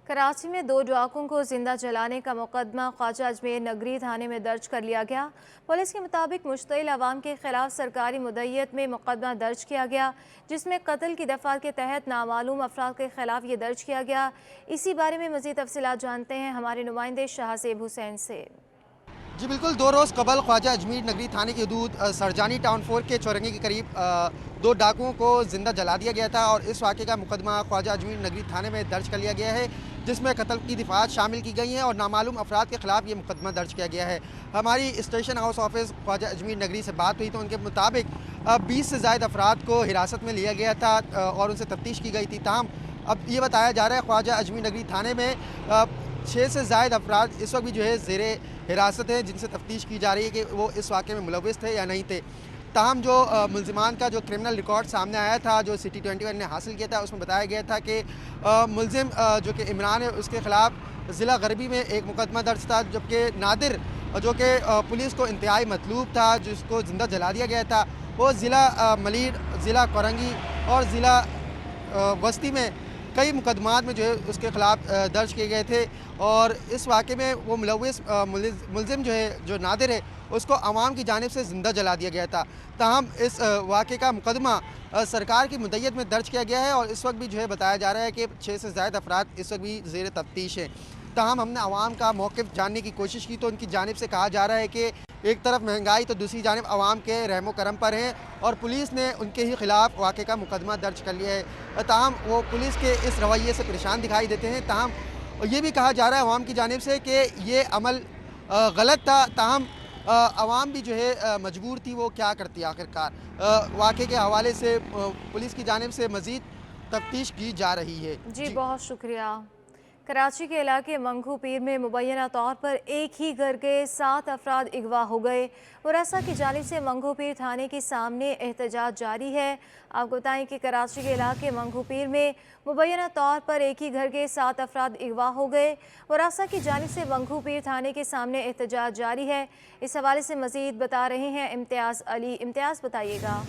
कराची में दो डाकुओं को जिंदा जलाने का मुकदमा ख्वाजा अजमेर नगरी थाने में दर्ज कर लिया गया। पुलिस के मुताबिक मुश्तिल अवाम के खिलाफ सरकारी मुद्दत में मुकदमा दर्ज किया गया, जिसमें कत्ल की दफ़ात के तहत नामालूम अफराद के खिलाफ ये दर्ज किया गया। इसी बारे में मज़ीद तफसीलात जानते हैं हमारे नुमाइंदे शाहज़ेब हुसैन से। जी बिल्कुल, 2 रोज़ कबल ख्वाजा अजमेर नगरी थाने की हदूद सरजानी टाउन 4 के चौरंगी के करीब दो डाकुओं को ज़िंदा जला दिया गया था और इस वाक़े का मुकदमा ख्वाजा अजमेर नगरी थाने में दर्ज कर लिया गया है, जिसमें कत्ल की दिफ़ात शामिल की गई हैं और नामालूम अफराद के ख़िलाफ़ ये मुकदमा दर्ज किया गया है। हमारी station house office Khwaja Ajmer नगरी से बात हुई तो उनके मुताबिक 20 से ज़ायद अफराद को हिरासत में लिया गया था और उनसे तफ्तीश की गई थी। ताहम अब ये बताया जा रहा है ख्वाजा अजमेर नगरी थाने में 6 से ज़ायद अफराद इस वक्त भी जो है ज़ेरे हिरासत है, जिनसे तफ्तीश की जा रही है कि वो इस वाक़े में मुलव्विस थे या नहीं थे। ताहम जो मुल्ज़िमान का जो क्रिमिनल रिकॉर्ड सामने आया था, जो सिटी 21 ने हासिल किया था, उसमें बताया गया था कि मुल्ज़िम जो कि इमरान है, उसके ख़िलाफ़ ज़िला गरबी में एक मुकदमा दर्ज था, जबकि नादिर जो कि पुलिस को इंतहाई मतलूब था, जिसको ज़िंदा जला दिया गया था, वो ज़िला मलीर, ज़िला कोरंगी और ज़िला वस्ती में कई मुकदमात में जो है उसके ख़िलाफ़ दर्ज किए गए थे और इस वाक़े में वो मुलव्विस मुल्ज़िम जो है, जो नादिर है, उसको अवाम की जानिब से ज़िंदा जला दिया गया था। ताहम इस वाक़े का मुकदमा सरकार की मुद्दत में दर्ज किया गया है और इस वक्त भी जो है बताया जा रहा है कि 6 से ज़ायद अफराद इस वक्त भी ज़ेर तफ्तीश हैं। ताहम हमने अवाम का मौक़िफ़ जानने की कोशिश की तो उनकी जानिब से कहा जा रहा है कि एक तरफ महंगाई तो दूसरी जानिब अवाम के रहमो करम पर हैं और पुलिस ने उनके ही ख़िलाफ़ वाक़े का मुकदमा दर्ज कर लिया है। ताहम वो पुलिस के इस रवैये से परेशान दिखाई देते हैं। ताहम ये भी कहा जा रहा है अवाम की जानिब से कि ये अमल गलत था। ताहम अवाम भी जो है मजबूर थी, वो क्या करती आखिरकार। वाक़े के हवाले से पुलिस की जानिब से मज़ीद तफ्तीश की जा रही है। जी बहुत शुक्रिया। कराची के इलाके मंगू पीर में मुबैना तौर पर एक ही घर के 7 अफराद अगवा हो गए। वरासा की जानिब से मंगू पीर थाने के सामने एहतजाज जारी है। आपको बताएं कि कराची के इलाके मंगू पीर में मुबैना तौर पर एक ही घर के 7 अफराद अगवा हो गए। वरासा की जानिब से मंगू पीर थाने के सामने एहतजाज जारी है। इस हवाले से मज़ीद बता रहे हैं इम्तियाज़ अली। इम्तियाज़ बताइएगा।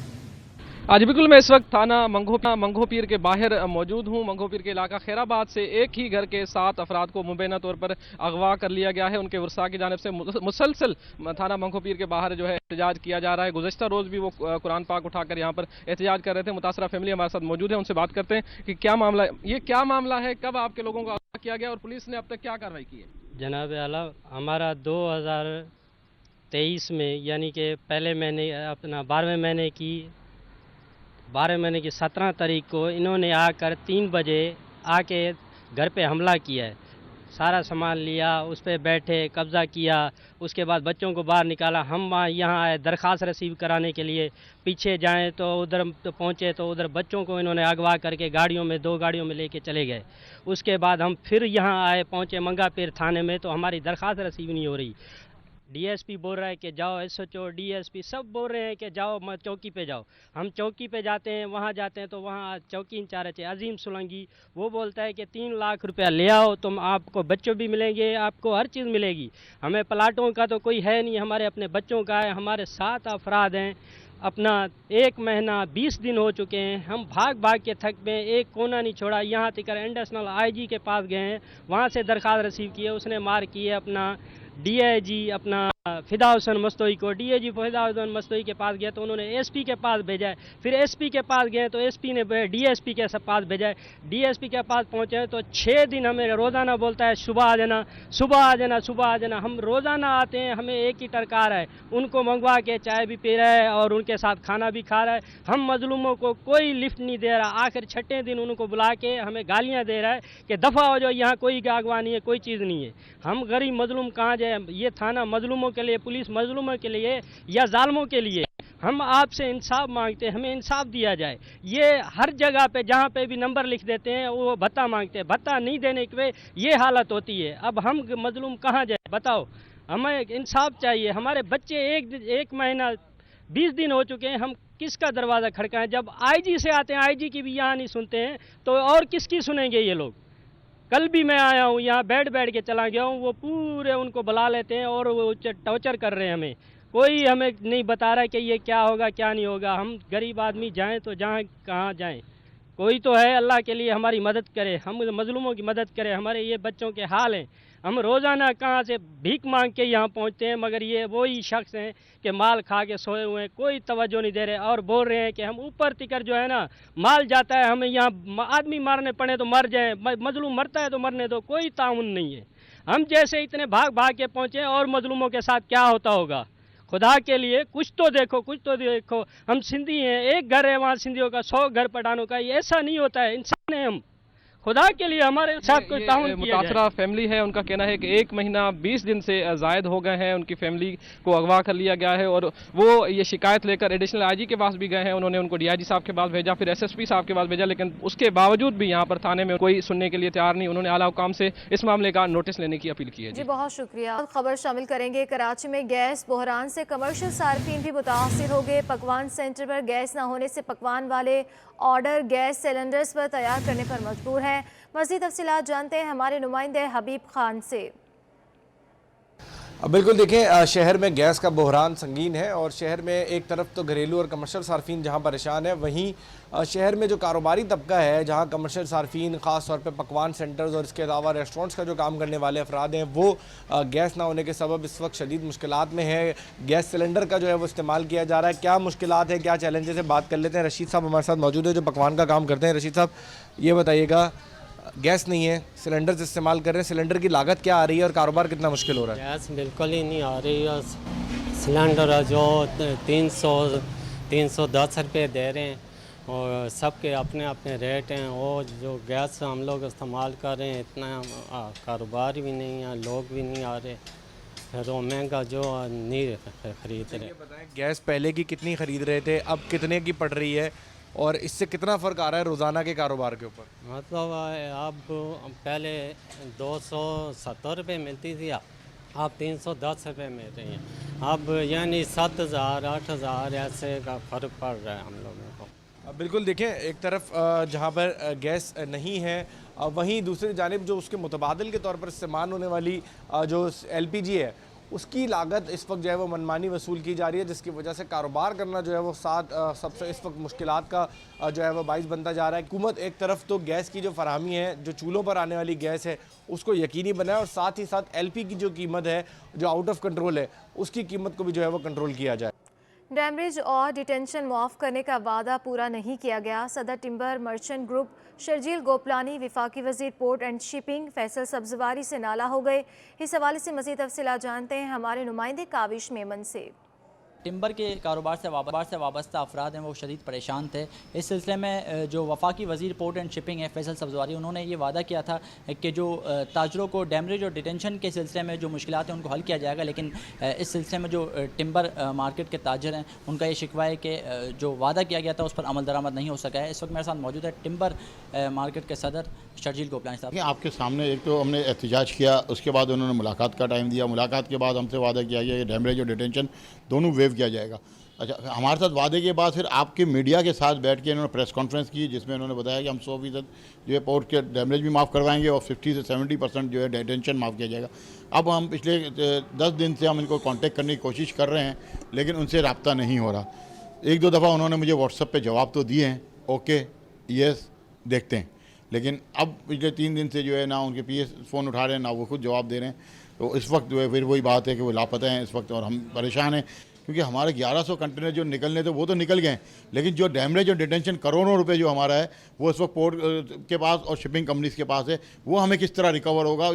आज बिल्कुल मैं इस वक्त थाना मंगोपीर के बाहर मौजूद हूँ। मंगोपीर के इलाका खैराबाद से एक ही घर के 7 अफराद को मुबैना तौर पर अगवा कर लिया गया है। उनके वर्सा की जानिब से मुसलसल थाना मंगोपीर के बाहर जो है एहतजाज किया जा रहा है। गुज़श्ता रोज़ भी वो कुरान पाक उठाकर यहाँ पर एहतजाज कर रहे थे। मुतासरा फैमिली हमारे साथ मौजूद है, उनसे बात करते हैं कि क्या मामला है, कब आपके लोगों को अगवा किया गया और पुलिस ने अब तक क्या कार्रवाई की है। जनाब आला, हमारा 2023 में यानी कि पहले महीने अपना 12वें महीने की 17 तारीख को इन्होंने आकर 3 बजे आके घर पे हमला किया है। सारा सामान लिया, उस पर बैठे, कब्ज़ा किया। उसके बाद बच्चों को बाहर निकाला। हम यहाँ आए दरख्वास्त रिसीव कराने के लिए। पीछे जाएं तो उधर तो पहुँचे तो उधर बच्चों को इन्होंने अगवा करके गाड़ियों में 2 गाड़ियों में लेके चले गए। उसके बाद हम फिर यहाँ आए, पहुँचे मंगापीर थाने में तो हमारी दरख्वास्त रिसीव नहीं हो रही। डीएसपी बोल रहा है कि जाओ, एसएचओ डीएसपी सब बोल रहे हैं कि जाओ चौकी पे जाओ। हम चौकी पे जाते हैं, वहाँ जाते हैं तो वहाँ चौकी इंचार्ज है अजीम सोलंकी, वो बोलता है कि 3 लाख रुपया ले आओ, तुम आपको बच्चों भी मिलेंगे, आपको हर चीज़ मिलेगी। हमें प्लाटों का तो कोई है नहीं, हमारे अपने बच्चों का है। हमारे 7 अफराद हैं, अपना 1 महीना 20 दिन हो चुके हैं। हम भाग भाग के थक में एक कोना नहीं छोड़ा। यहाँ तक एडिशनल आईजी के पास गए हैं, वहाँ से दरख्वास्त रिसीव की है। उसने मार की है अपना डीआईजी अपना फिदा हुसैन मस्तोई को। डीआईजी फिदा हुसैन मस्तोई के पास गया तो उन्होंने एसपी के पास भेजा है। फिर एसपी के पास गए तो एसपी ने डीएसपी के पास भेजा है। डीएसपी के पास पहुंचे तो 6 दिन हमें रोज़ाना बोलता है सुबह आ जाना, सुबह आ जाना, सुबह आ जाना। हम रोज़ाना आते हैं, हमें एक ही टरकार है, उनको मंगवा के चाय भी पी रहा है और उनके साथ खाना भी खा रहा है। हम मजलूमों को कोई लिफ्ट नहीं दे रहा। आखिर 6ठे दिन उनको बुला के हमें गालियाँ दे रहा है कि दफ़ा हो जाओ, यहाँ कोई अगवा नहीं है, कोई चीज़ नहीं है। हम गरीब मजलूम कहाँ जाए। ये थाना मजलूमों के लिए, पुलिस मजलूमों के लिए या जालमों के लिए। हम आपसे इंसाफ मांगते हैं, हमें इंसाफ दिया जाए। ये हर जगह पे जहाँ पे भी नंबर लिख देते हैं वो भत्ता मांगते हैं। भत्ता नहीं देने के ये हालत होती है। अब हम मजलूम कहाँ जाए बताओ। हमें इंसाफ चाहिए। हमारे बच्चे एक महीना 20 दिन हो चुके हैं। हम किसका दरवाज़ा खड़काएं। जब आईजी से आते हैं, आईजी की भी यहाँ नहीं सुनते हैं तो और किसकी सुनेंगे ये लोग। कल भी मैं आया हूँ, यहाँ बैठ के चला गया हूँ। वो पूरे उनको बुला लेते हैं और वो टॉर्चर कर रहे हैं हमें। कोई हमें नहीं बता रहा कि ये क्या होगा क्या नहीं होगा। हम गरीब आदमी जाएं तो जहाँ कहाँ जाएं। कोई तो है अल्लाह के लिए हमारी मदद करे, हम मजलूमों की मदद करे। हमारे ये बच्चों के हाल हैं, हम रोज़ाना कहाँ से भीख मांग के यहाँ पहुँचते हैं, मगर ये वही शख्स हैं कि माल खा के सोए हुए हैं, कोई तवज्जो नहीं दे रहे और बोल रहे हैं कि हम ऊपर तिकर जो है ना माल जाता है, हमें यहाँ आदमी मारने पड़े तो मर जाए, मजलूम मरता है तो मरने दो, कोई ताउन नहीं है। हम जैसे इतने भाग भाग के पहुँचे और मजलूमों के साथ क्या होता होगा। खुदा के लिए कुछ तो देखो, कुछ तो देखो। हम सिंधी हैं, एक घर है वहाँ सिंधियों का, 100 घर पठानों का, ये ऐसा नहीं होता है। इंसान है हम, खुदा के लिए हमारे साथ कोई ताउन किया जाए। मुतासरा फैमिली है, उनका कहना है कि 1 महीना 20 दिन से जायद हो गए हैं, उनकी फैमिली को अगवा कर लिया गया है और वो ये शिकायत लेकर एडिशनल आईजी के पास भी गए हैं। उन्होंने उनको डीआईजी साहब के पास भेजा, फिर एसएसपी साहब के पास भेजा, लेकिन उसके बावजूद भी यहाँ पर थाने में कोई सुनने के लिए तैयार नहीं। उन्होंने आला हुकाम से इस मामले का नोटिस लेने की अपील की है। जी बहुत शुक्रिया। खबर शामिल करेंगे, कराची में गैस बहरान से कमर्शियल सार्फिन भी मुतासिर हो गए। पकवान सेंटर पर गैस न होने से पकवान वाले ऑर्डर गैस सिलेंडर्स पर तैयार करने पर मजबूर हैं। मज़ीद तफसीलात जानते हैं हमारे नुमाइंदे हबीब खान से। बिल्कुल, देखें शहर में गैस का बहरान संगीन है और शहर में एक तरफ तो घरेलू और कमर्शियल सार्फिन जहां परेशान है, वहीं शहर में जो कारोबारी तबका है जहां कमर्शियल सार्फिन ख़ास तौर पे पकवान सेंटर्स और इसके अलावा रेस्टोरेंट्स का जो काम करने वाले अफराद हैं वो गैस ना होने के सबब इस वक्त शदीद मुश्किलात में है। गैस सिलेंडर का जो है वो इस्तेमाल किया जा रहा है। क्या मुश्किलात है, क्या चैलेंजेस है, बात कर लेते हैं। रशीद साहब हमारे साथ मौजूद है जो पकवान का काम करते हैं। रशीद साहब, ये बताइएगा, गैस नहीं है, सिलेंडर इस्तेमाल कर रहे हैं, सिलेंडर की लागत क्या आ रही है और कारोबार कितना मुश्किल हो रहा है? गैस बिल्कुल ही नहीं आ रही है। सिलेंडर जो 310 रुपये दे रहे हैं और सबके अपने अपने रेट हैं। और जो गैस हम लोग इस्तेमाल कर रहे हैं इतना कारोबार भी नहीं है, लोग भी नहीं आ रहे, फिर वो महंगा जो नहीं खरीद रहे। बताएं, गैस पहले की कितनी ख़रीद रहे थे, अब कितने की पड़ रही है और इससे कितना फ़र्क आ रहा है रोज़ाना के कारोबार के ऊपर? मतलब अब पहले 270 रुपये मिलती थी, अब 310 रुपये मिल रही हैं। अब यानी 7,000 8,000 ऐसे का फ़र्क पड़ रहा है हम लोगों को। बिल्कुल, देखें एक तरफ जहाँ पर गैस नहीं है, वहीं दूसरी जानिब जो उसके मुतबादिल के तौर पर इस्तेमाल होने वाली जो एलपीजी है उसकी लागत इस वक्त जो है वो मनमानी वसूल की जा रही है, जिसकी वजह से कारोबार करना जो है वो सबसे इस वक्त मुश्किलात का जो है वो बाइस बनता जा रहा है। हुकूमत एक तरफ तो गैस की जो फराहमी है, जो चूल्हों पर आने वाली गैस है उसको यकीनी बनाए और साथ ही साथ एलपी की जो कीमत है जो आउट ऑफ कंट्रोल है उसकी कीमत को भी जो है वो कंट्रोल किया जाए। डैमरेज और डिटेंशन मुआफ़ करने का वादा पूरा नहीं किया गया। सदर timber merchant group Sharjeel Gopalani विफाकी वज़ीर port and shipping Faisal Sabzwari से नाला हो गए। इस हवाले से मज़ीद तफसीलात जानते हैं हमारे नुमाइंदे काविश मेमन से। टिम्बर के कारोबार से वाबस्ता अफराद हैं वो शदीद परेशान थे। इस सिलसिले में जो वफाकी वज़ीर पोर्ट एंड शिपिंग है फैसल सब्जवारी, उन्होंने ये वादा किया था कि जो ताजरों को डैमरेज और डिटेंशन के सिलसिले में जो मुश्किलात हैं उनको हल किया जाएगा। लेकिन इस सिलसिले में जो टिम्बर मार्केट के ताजर हैं उनका ये शिकवा है कि जो वादा किया गया था उस पर अमल दरामद नहीं हो सका है। इस वक्त मेरे साथ मौजूद है टिम्बर मार्केट के सदर शर्जील गोपलानी साहब। आपके सामने एक तो हमने एहतजाज किया, उसके बाद उन्होंने मुलाकात का टाइम दिया, मुलाकात के बाद हमसे वादा किया गया कि डैमरेज और डिटेंशन दोनों वेव किया जाएगा। अच्छा, हमारे साथ वादे के बाद फिर आपके मीडिया के साथ बैठ के इन्होंने प्रेस कॉन्फ्रेंस की जिसमें उन्होंने बताया कि हम 100% जो है पोर्ट के डैमेज भी माफ़ करवाएंगे और 50 से 70% जो है डिटेंशन माफ़ किया जाएगा। अब हम पिछले 10 दिन से हम इनको कांटेक्ट करने की कोशिश कर रहे हैं लेकिन उनसे रब्ता नहीं हो रहा। 1-2 दफ़ा उन्होंने मुझे व्हाट्सएप पर जवाब तो दिए हैं, ओके यस देखते हैं, लेकिन अब पिछले 3 दिन से जो है ना उनके पीए फ़ोन उठा रहे हैं ना वो खुद जवाब दे रहे हैं। तो इस वक्त जो है फिर वही बात है कि वो लापता हैं इस वक्त और हम परेशान हैं क्योंकि हमारे 1100 कंटेनर जो निकलने थे वो तो निकल गए, लेकिन जो डैमरेज और डिटेंशन करोड़ों रुपए जो हमारा है वो इस वक्त पोर्ट के पास और शिपिंग कंपनीज के पास है, वो हमें किस तरह रिकवर होगा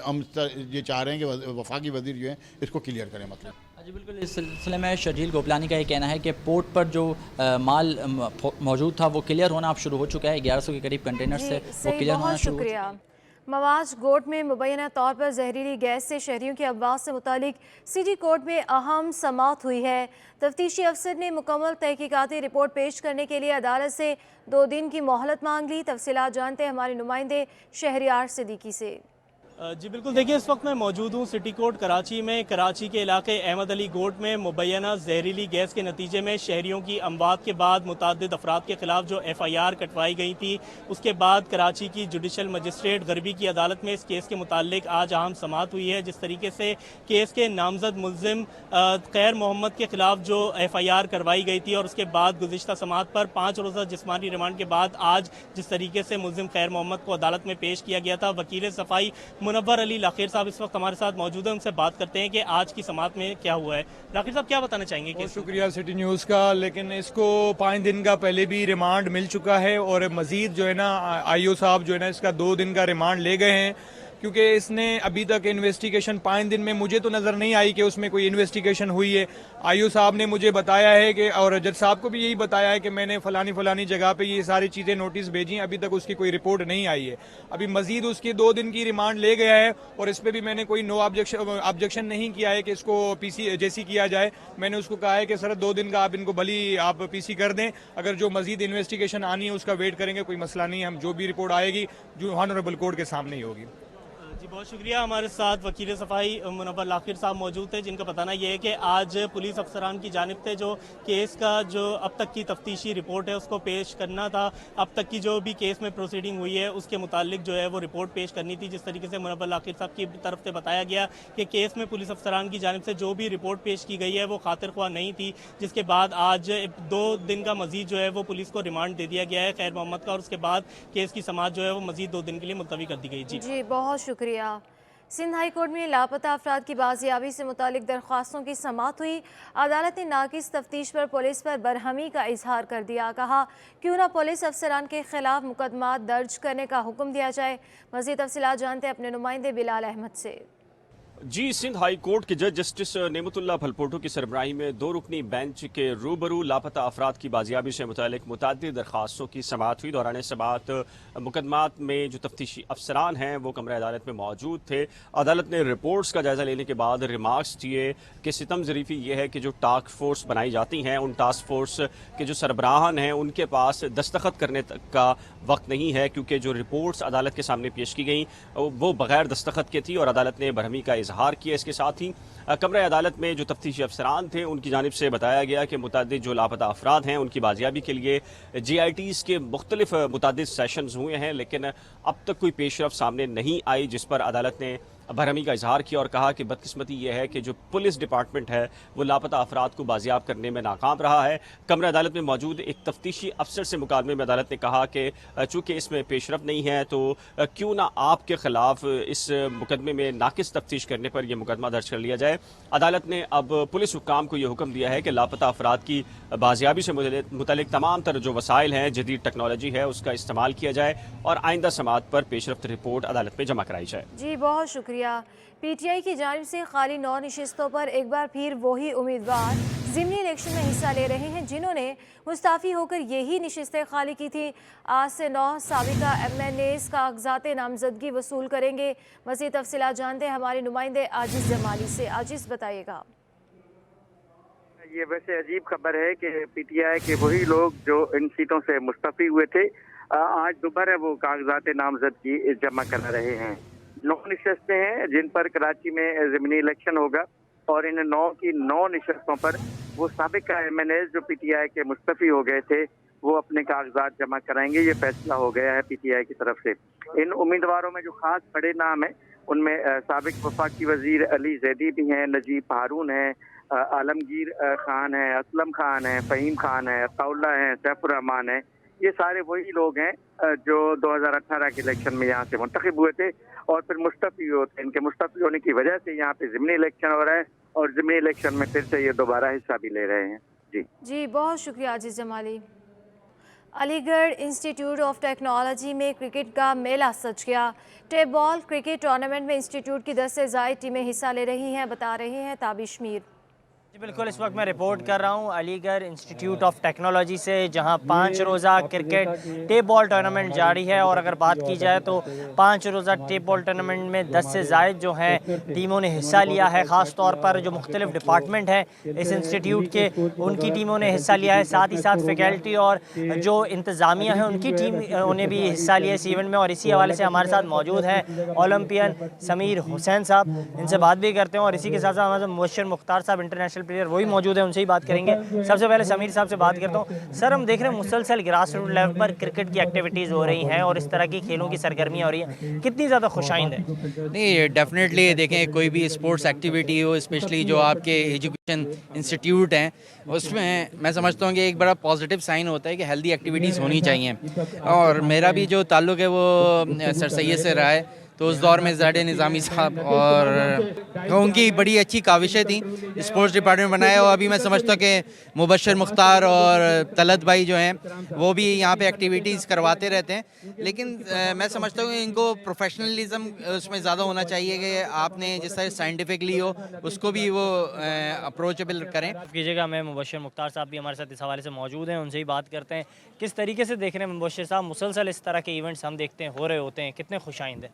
हम ये चाह रहे हैं कि वफाकी वज़ीर जो है इसको क्लियर करें। मतलब जी बिल्कुल, इस सिलसिले में शर्जील गोपलानी का ये कहना है कि पोर्ट पर जो माल मौजूद था वो क्लियर होना अब शुरू हो चुका है। 1100 के करीब कंटेनर से वो क्लियर होना शुरू हो चुका है। मवाज गोट में मुबैना तौर पर जहरीली गैस से शहरियों की अफवाह से मुतालिक सिटी कोर्ट में अहम समाअत हुई है। तफ्तीशी अफसर ने मुकम्मल तहकीकाती रिपोर्ट पेश करने के लिए अदालत से 2 दिन की मोहलत मांग ली। तफसीलात जानते हैं हमारे नुमाइंदे शहरियार सिद्दीकी से। जी बिल्कुल, देखिए इस वक्त मैं मौजूद हूँ सिटी कोर्ट कराची में। कराची के इलाके अहमद अली गोट में मुबैना जहरीली गैस के नतीजे में शहरियों की अमवात के बाद मुतअद्दिद अफराद के खिलाफ जो FIR कटवाई गई थी, उसके बाद कराची की जुडिशल मजिस्ट्रेट गरबी की अदालत में इस केस के मुतालिक आज अहम समाअत हुई है। जिस तरीके से केस के नामजद मुलजिम खैर मोहम्मद के खिलाफ जो FIR करवाई गई थी और उसके बाद गुज़िश्ता समाअत पर 5 रोज़ा जिस्मानी रिमांड के बाद आज जिस तरीके से मुलजिम खैर मोहम्मद को अदालत में पेश किया गया था, वकील सफाई मुनव्वर अली लाखिर साहब इस वक्त हमारे साथ मौजूद हैं। उनसे बात करते हैं कि आज की समाअत में क्या हुआ है। लाखिर साहब, क्या बताना चाहेंगे? बहुत शुक्रिया सिटी न्यूज़ का। लेकिन इसको 5 दिन का पहले भी रिमांड मिल चुका है और मज़ीद जो है ना IO साहब जो है ना इसका 2 दिन का रिमांड ले गए हैं, क्योंकि इसने अभी तक इन्वेस्टिगेशन 5 दिन में मुझे तो नज़र नहीं आई कि उसमें कोई इन्वेस्टिगेशन हुई है। IO साहब ने मुझे बताया है कि, और जज साहब को भी यही बताया है कि मैंने फलानी जगह पे ये सारी चीज़ें नोटिस भेजी, अभी तक उसकी कोई रिपोर्ट नहीं आई है। अभी मजीद उसकी 2 दिन की रिमांड ले गया है और इस पर भी मैंने कोई नो ऑब्जेक्शन नहीं किया है कि इसको PC किया जाए। मैंने उसको कहा है कि सर 2 दिन का आप इनको भली आप PC कर दें, अगर जो मजीद इन्वेस्टिगेशन आनी है उसका वेट करेंगे, कोई मसला नहीं है। हम जो भी रिपोर्ट आएगी जो ऑनरेबल कोर्ट के सामने ही होगी। जी बहुत शुक्रिया। हमारे साथ वकील सफाई मुनव्वर लाखिर साहब मौजूद थे, जिनका बताना यह है कि आज पुलिस अफसरान की जानिब से जो केस का जो अब तक की तफ्तीशी रिपोर्ट है उसको पेश करना था। अब तक की जो भी केस में प्रोसीडिंग हुई है उसके मुतालिक जो है वो रिपोर्ट पेश करनी थी। जिस तरीके से मुनव्वर लाखिर साहब की तरफ से बताया गया कि केस में पुलिस अफसरान की जानिब से जो भी रिपोर्ट पेश की गई है वो खातिर ख्वाह नहीं थी, जिसके बाद आज 2 दिन का मजीद जो है वो पुलिस को रिमांड दे दिया गया है खैर मोहम्मद का, और उसके बाद केस की समाअत जो है वो मजीद 2 दिन के लिए मुलतवी कर दी गई। जी बहुत शुक्रिया। सिंध हाई कोर्ट में लापता अफराद की बाजियाबी से मुतालिक दरख्वास्तों की समाअत हुई। अदालत ने नाकिस तफ्तीश पर पुलिस पर बरहमी का इजहार कर दिया। कहा क्यों ना पुलिस अफसरान के खिलाफ मुकदमा दर्ज करने का हुक्म दिया जाए। मज़ीद तफसीलात जानते हैं अपने नुमाइंदे बिलाल अहमद से। जी, सिंध हाई कोर्ट के जज जस्टिस नेमतुल्लाह भलपोटो की सरबराही में 2 रुकनी बेंच के रूबरू लापता अफराद की बाजियाबी से मुतालिक मुतअद्दिद दरख्वास्तों की समाअत हुई। दौरान समाअत मुकदमात में जो तफ्तीशी अफसरान हैं वो कमरा अदालत में मौजूद थे। अदालत ने रिपोर्ट्स का जायजा लेने के बाद रिमार्क्स दिए कि सितम ज़रीफ़ी ये है कि जो टास्क फोर्स बनाई जाती हैं उन टास्क फोर्स के जो सरबराहान हैं उनके पास दस्तखत करने तक का वक्त नहीं है, क्योंकि जो रिपोर्ट्स अदालत के सामने पेश की गई वो बगैर दस्तखत के थी और अदालत ने बरहमी का इजहार किया। इसके साथ ही कमरा अदालत में जो तफ्तीशी अफसरान थे उनकी जानिब से बताया गया कि मुतअद्दिद जो लापता अफराद हैं उनकी बाजियाबी के लिए GITs के मुख्तलिफ मुतअद्दिद सेशंस हुए हैं, लेकिन अब तक कोई पेशरफ सामने नहीं आई, जिस पर अदालत ने बरहमी का इजहार किया और कहा कि बदकिस्मती यह है कि जो पुलिस डिपार्टमेंट है वो लापता अफराद को बाजियाब करने में नाकाम रहा है। कमरा अदालत में मौजूद एक तफ्तीशी अफसर से मुकालमे में अदालत ने कहा कि चूँकि इसमें पेशरफ नहीं है तो क्यों ना आपके खिलाफ इस मुकदमे में नाकिस तफ्तीश करने पर यह मुकदमा दर्ज कर लिया जाए। अदालत ने अब पुलिस हुक्काम को यह हुक्म दिया है कि लापता अफराद की बाजियाबी से मुतल्लिक तमाम तर जो वसाइल हैं, जदीद टेक्नोलॉजी है, उसका इस्तेमाल किया जाए और आइंदा समाअत पर पेशरफ्त रिपोर्ट अदालत में जमा कराई जाए। जी बहुत शुक्रिया। PTI की जानिब से खाली 9 नशिस्तों पर एक बार फिर वही उम्मीदवार ज़िमनी इलेक्शन में हिस्सा ले रहे हैं जिन्होंने मुस्ताफ़ी होकर यही नशिस्तें खाली की थी। आज से 9 साबिका MNAs कागजात नामजदगी वसूल करेंगे। मज़ीद तफसीलात जानते हैं हमारे नुमाइंदे आजिज़ जमाली से। आजिज़ बताइएगा। ये वैसे अजीब खबर है कि PTI के वही लोग जो इन सीटों से मुस्तफ़ी हुए थे आज दोबारा वो कागजात नामजदगी जमा करा रहे हैं। 9 नशस्तें हैं जिन पर कराची में ज़िमनी इलेक्शन होगा और इन 9 की 9 नशस्तों पर वो साबिका MNAs जो PTI के मुस्तफ़ी हो गए थे वो अपने कागजात जमा कराएंगे। ये फैसला हो गया है PTI की तरफ से। इन उम्मीदवारों में जो खास बड़े नाम हैं उनमें साबिक वफाकी वजीर अली जैदी भी हैं, नजीब हारून हैं, आलमगीर खान है, असलम खान है, फ़हीम खान है, अताउल्ला है, सैफुर रहमान है। ये सारे वही लोग हैं जो 2018 के इलेक्शन में यहाँ से मुंतखब हुए थे और फिर मुस्तफ़ी होते। इनके मुस्तफ़ी होने की वजह से यहाँ पे ज़िमनी इलेक्शन हो रहा है और ज़िमनी इलेक्शन में फिर से ये दोबारा हिस्सा भी ले रहे हैं। जी बहुत शुक्रिया Aziz Jamali. Aligarh Institute of Technology में क्रिकेट का मेला सज गया। टेप बॉल क्रिकेट टूर्नामेंट में इंस्टीट्यूट की 10 से ज़ायद टीमें हिस्सा ले रही हैं, बता रहे हैं ताबिश मीर। जी बिल्कुल, इस वक्त मैं रिपोर्ट कर रहा हूँ अलीगढ़ इंस्टीट्यूट ऑफ टेक्नोलॉजी से, जहाँ 5 रोज़ा क्रिकेट टेप बॉल टूर्नामेंट जारी है। और अगर बात की जाए तो 5 रोज़ा टेप बॉल टूर्नामेंट में 10 से ज़ायद जो हैं टीमों ने हिस्सा लिया है। ख़ास तौर पर जो मुख्तलिफ डिपार्टमेंट हैं इस इंस्टीट्यूट के, उनकी टीमों ने हिस्सा लिया है। साथ ही साथ फैकल्टी और जो इंतज़ामिया है उनकी टीम उन्हें भी हिस्सा लिया इस इवेंट में। और इसी हवाले से हमारे साथ मौजूद हैं ओलंपियन समीर हुसैन साहब, इनसे बात भी करते हैं। और इसी के साथ साथ हमारे मुबशर मुख्तार साहब इंटरनेशनल प्लेयर वही मौजूद है, उनसे ही बात करेंगे। सबसे पहले समीर साहब से बात करता हूँ। सर, हम देख रहे हैं मुसलसल ग्रास रूट लेवल पर क्रिकेट की एक्टिविटीज़ हो रही हैं और इस तरह की खेलों की सरगर्मियाँ हो रही हैं, कितनी ज़्यादा खुशाइंद है? नहीं, डेफिनेटली देखें, कोई भी स्पोर्ट्स एक्टिविटी हो, स्पेशली जो आपके एजुकेशन इंस्टीट्यूट हैं, उसमें मैं समझता हूँ कि एक बड़ा पॉजिटिव साइन होता है कि हेल्दी एक्टिविटीज़ होनी चाहिए। और मेरा भी जो ताल्लुक़ है वो सर सैयद से रहा है, तो उस दौर में ज़ाहिद निज़ामी साहब और उनकी बड़ी अच्छी काविशें थी, स्पोर्ट्स डिपार्टमेंट बनाया। और अभी मैं समझता हूँ कि मुबशर मुख्तार और तलत भाई जो हैं वो भी यहाँ पे एक्टिविटीज़ करवाते रहते हैं। लेकिन मैं समझता हूँ कि इनको प्रोफेशनलिज्म उसमें ज़्यादा होना चाहिए कि आपने जिस तरह साइंटिफिकली हो उसको भी वो अप्रोचेबल करें। कीजिएगा, मैं मुबशर मुख्तार साहब भी हमारे साथ इस हवाले से मौजूद हैं, उनसे ही बात करते हैं। किस तरीके से देख रहे हैं मुबशर साहब, मुसलसल इस तरह के इवेंट्स हम देखते हैं हो रहे होते हैं, कितने खुशाइंद हैं?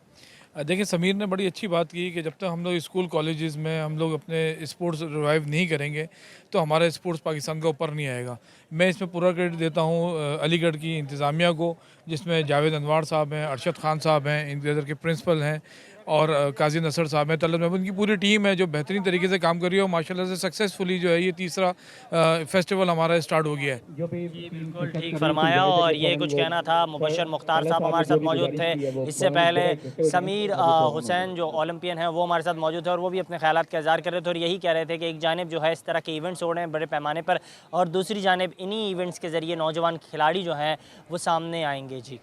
देखिए, समीर ने बड़ी अच्छी बात की कि जब तक हम लोग स्कूल कॉलेजेस में हम लोग अपने स्पोर्ट्स रिवाइव नहीं करेंगे तो हमारा स्पोर्ट्स पाकिस्तान का ऊपर नहीं आएगा। मैं इसमें पूरा क्रेडिट देता हूँ अलीगढ़ की इंतज़ामिया को, जिसमें जावेद अनवार साहब हैं, अरशद खान साहब हैं, इनके के प्रिंसिपल हैं, और काजी नसर साहब हैं, तलत महमूद, उनकी पूरी टीम है जो बेहतरीन तरीके से काम कर रही है। और माशाल्लाह से सक्सेसफुली जो है ये तीसरा फेस्टिवल हमारा स्टार्ट हो गया है। जी बिल्कुल ठीक फरमाया। और ये कुछ कहना था, मुबशर मुख्तार साहब हमारे साथ मौजूद थे। इससे पहले समीर हुसैन जो ओलंपियन है वो हमारे साथ मौजूद थे और वो भी अपने ख्यालात का इज़हार कर रहे थे। और यही कह रहे थे कि एक जानिब जो है इस तरह के इवेंट्स हो रहे हैं बड़े पैमाने पर, और दूसरी जानिब इन्हीं इवेंट्स के ज़रिए नौजवान खिलाड़ी जो हैं वो सामने आएंगे। जी।